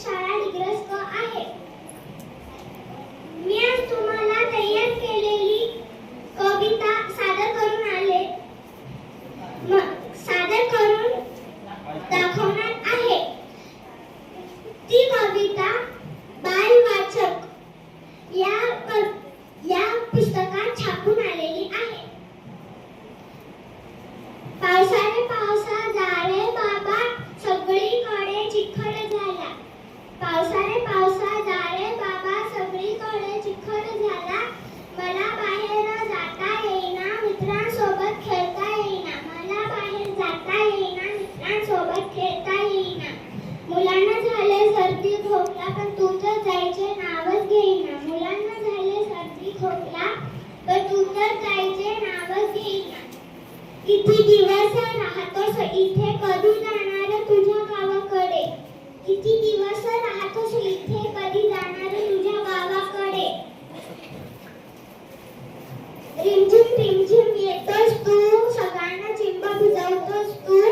शाळा डिग्रस क आहे. मी आज तुम्हाला तयार केलेली कविता सादर करून दाखवणार आहे. ती कविता बालवाचक या पुस्तकात छापून आलेली आहे. पावसा रे पावसा जा रे बाबा सगळीकडे चिखल झाला. पावसा रे पावसा जा रे बाबा सगळीकडे चिखल झाला. मला बाहेर जाता येईना मित्रांसोबत खेळता येईना. मला बाहेर जाता येईना मित्रांसोबत खेळता येईना. मुलांना झाले सर्दी खोकला पण तू तर जायचे नावच घेईना. मुलांना झाले सर्दी खोकला पण तू तर जायचे नावच घेईना. किती दिवस राहतोस इथे कधी जाणार तुझ्या गावाकडे. किती दिवस राहतोस इथे कधी जाणार तुझ्या गावाकडे. रिमझिम रिमझिम येतोस तू सगळ्यांना चिंब भिजवतोस तू.